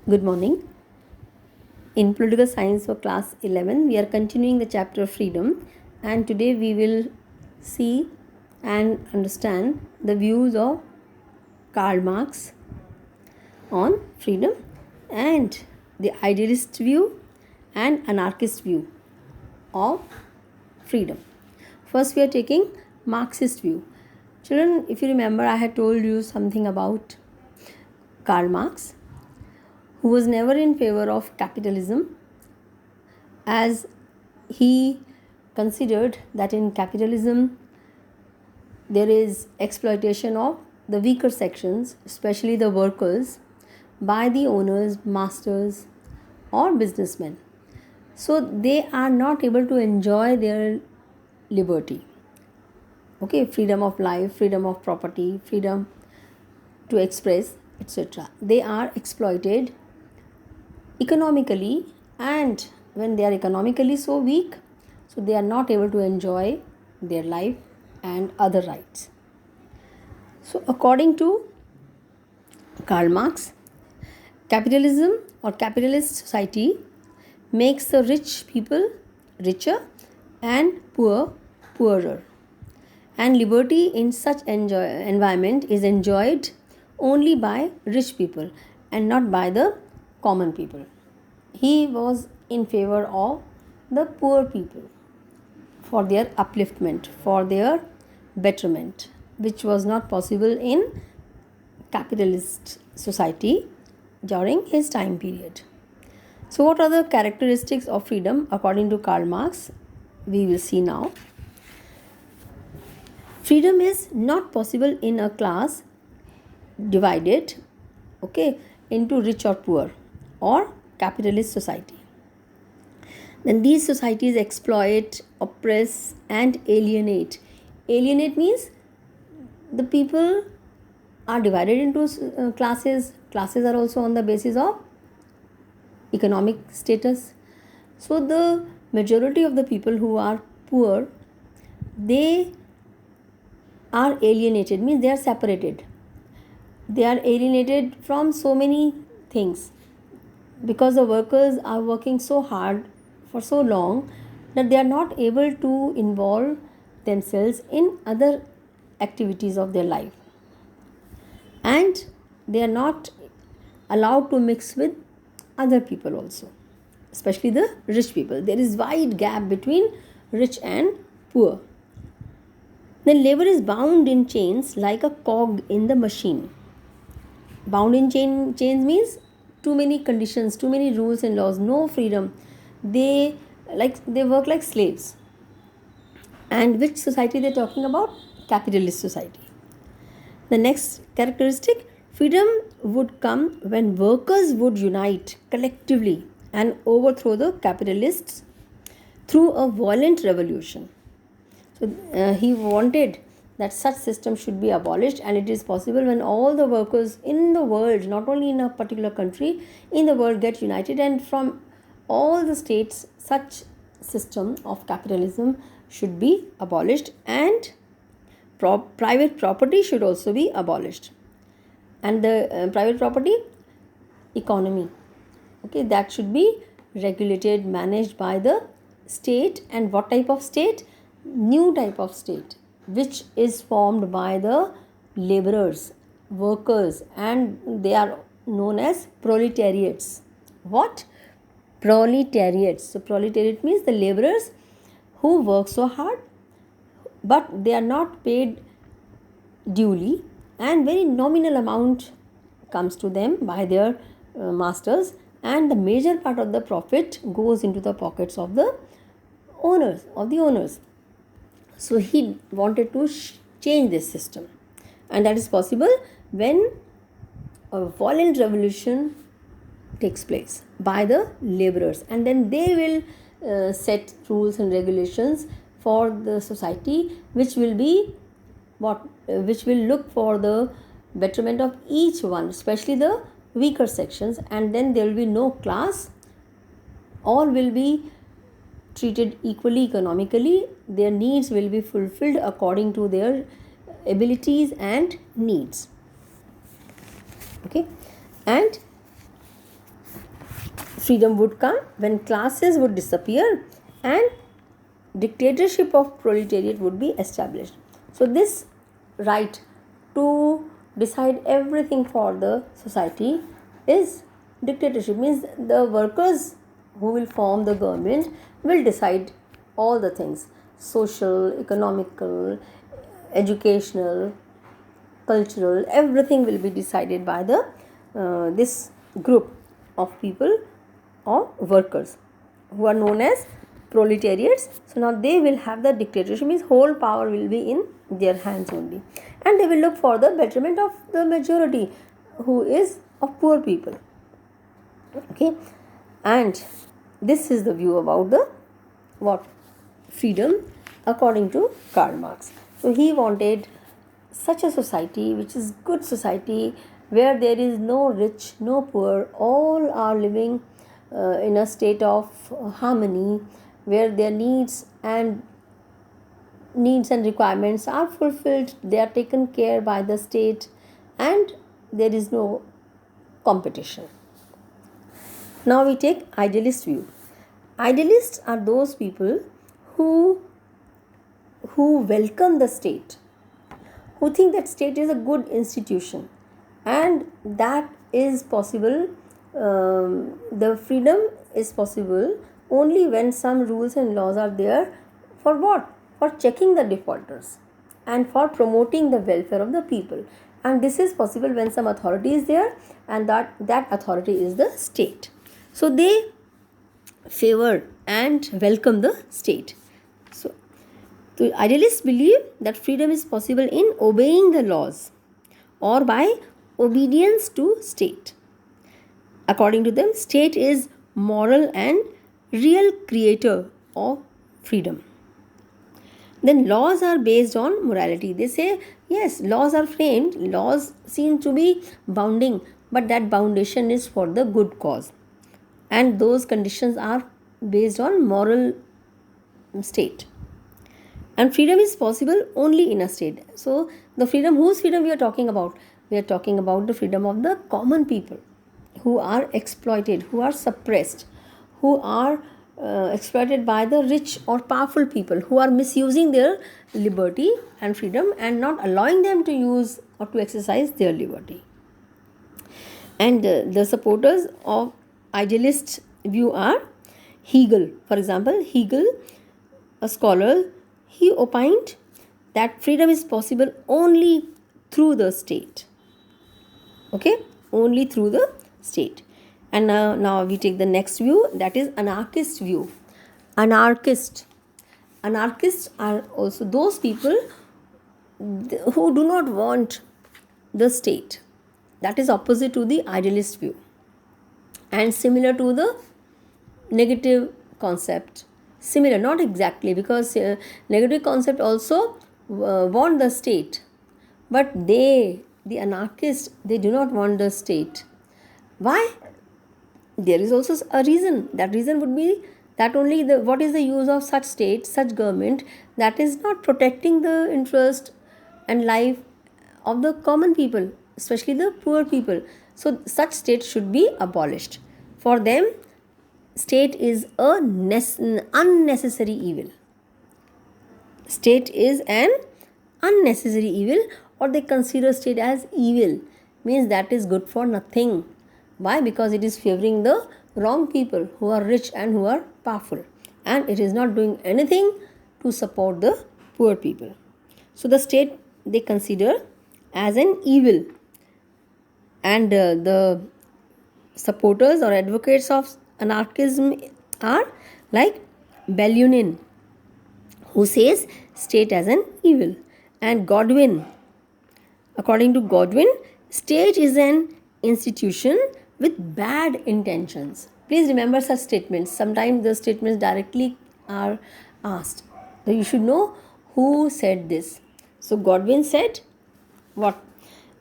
Good morning. In Political Science for Class 11, we are continuing the chapter of freedom, and today we will see and understand the views of Karl Marx on freedom and the idealist view and anarchist view of freedom. First, we are taking Marxist view. Children, if you remember, I had told you something about Karl Marx, who was never in favor of capitalism, as he considered that in capitalism there is exploitation of the weaker sections, especially the workers, by the owners, masters, or businessmen. So they are not able to enjoy their liberty. Okay, freedom of life, freedom of property, freedom to express, etc. They are exploited economically, and when they are economically so weak, so they are not able to enjoy their life and other rights. So according to Karl Marx, capitalism or capitalist society makes the rich people richer and poor poorer, and liberty in such environment is enjoyed only by rich people and not by the common people. He was in favor of the poor people for their upliftment, for their betterment, which was not possible in capitalist society during his time period. So, what are the characteristics of freedom according to Karl Marx? We will see now. Freedom is not possible in a class divided, okay, into rich or poor or capitalist society. Then these societies exploit, oppress, and alienate. Alienate means the people are divided into classes. Classes are also on the basis of economic status. So the majority of the people who are poor, they are alienated, means they are separated. They are alienated from so many things because the workers are working so hard for so long that they are not able to involve themselves in other activities of their life, and they are not allowed to mix with other people also, especially the rich people. There is wide gap between rich and poor. Then labor is bound in chains like a cog in the machine. Bound in chains means too many conditions, too many rules and laws, no freedom. They work like slaves. And which society they're talking about? Capitalist society. The next characteristic, freedom would come when workers would unite collectively and overthrow the capitalists through a violent revolution. So he wanted that such system should be abolished, and it is possible when all the workers in the world, not only in a particular country, in the world get united, and from all the states such system of capitalism should be abolished, and private property should also be abolished. And the private property economy, okay, that should be regulated, managed by the state. And what type of state? New type of state, which is formed by the laborers, workers, and they are known as proletariats. What? Proletariats. So proletariat means the laborers who work so hard but they are not paid duly, and very nominal amount comes to them by their masters, and the major part of the profit goes into the pockets of the owners. So he wanted to change this system, and that is possible when a violent revolution takes place by the laborers, and then they will set rules and regulations for the society, which will be which will look for the betterment of each one, especially the weaker sections, and then there will be no class. All will be treated equally economically. Their needs will be fulfilled according to their abilities and needs. Okay, and freedom would come when classes would disappear and dictatorship of proletariat would be established. So this right to decide everything for the society is dictatorship, means the workers who will form the government will decide all the things: social, economical, educational, cultural, everything will be decided by the this group of people or workers who are known as proletariats. So now they will have the dictatorship, means whole power will be in their hands only, and they will look for the betterment of the majority who is of poor people. Okay, and this is the view about the what freedom according to Karl Marx. So he wanted such a society which is good society, where there is no rich, no poor, all are living in a state of harmony, where their needs and requirements are fulfilled, they are taken care by the state, and there is no competition. Now we take idealist view. Idealists are those people who welcome the state, who think that state is a good institution, and that is possible. The freedom is possible only when some rules and laws are there. For what? For checking the defaulters and for promoting the welfare of the people. And this is possible when some authority is there, and that authority is the state. So they favor and welcome the state. So the idealists believe that freedom is possible in obeying the laws or by obedience to state. According to them, state is moral and real creator of freedom. Then laws are based on morality. They say, yes, laws are framed, laws seem to be bounding, but that foundation is for the good cause. And those conditions are based on moral state. And freedom is possible only in a state. So the freedom, whose freedom we are talking about? We are talking about the freedom of the common people who are exploited, who are suppressed, who are exploited by the rich or powerful people, who are misusing their liberty and freedom and not allowing them to use or to exercise their liberty. And the supporters of idealist view are Hegel. For example, Hegel, a scholar, he opined that freedom is possible only through the state. Okay, only through the state. And now we take the next view, that is anarchist view. Anarchists are also those people who do not want the state. That is opposite to the idealist view and similar to the negative concept. Similar, not exactly, because negative concept also want the state, but the anarchists, they do not want the state. Why? There is also a reason. That reason would be that only what is the use of such state, such government that is not protecting the interest and life of the common people, especially the poor people. So such state should be abolished. For them, state is an unnecessary evil. State is an unnecessary evil, or they consider state as evil, means that is good for nothing. Why? Because it is favoring the wrong people who are rich and who are powerful, and it is not doing anything to support the poor people. So the state they consider as an evil. And the supporters or advocates of anarchism are like Bakunin, who says state as an evil, and Godwin. According to Godwin, state is an institution with bad intentions. Please remember such statements. Sometimes the statements directly are asked. So you should know who said this. So Godwin said what?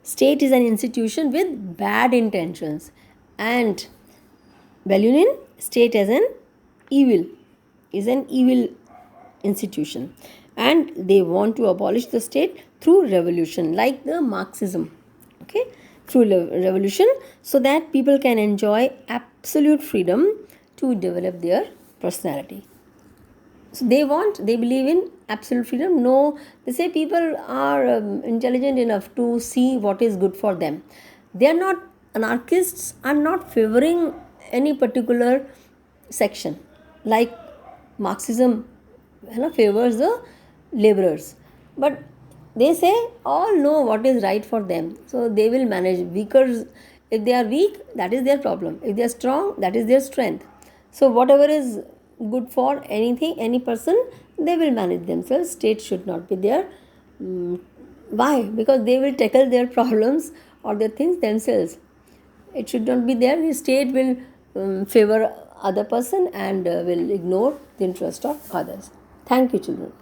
State is an institution with bad intentions. And Bakunin, state as an evil, is an evil institution. And they want to abolish the state through revolution, like the Marxism. Okay. true revolution, so that people can enjoy absolute freedom to develop their personality. So they believe in absolute freedom. No, they say people are intelligent enough to see what is good for them. They are not, anarchists are not favoring any particular section, like Marxism, favors the laborers, but they say all know what is right for them, so they will manage. Weakers, if they are weak, that is their problem. If they are strong, that is their strength. So whatever is good for anything, any person, they will manage themselves. State should not be there. Why? Because they will tackle their problems or their things themselves. It should not be there. The state will favor other person and will ignore the interest of others. Thank you, children.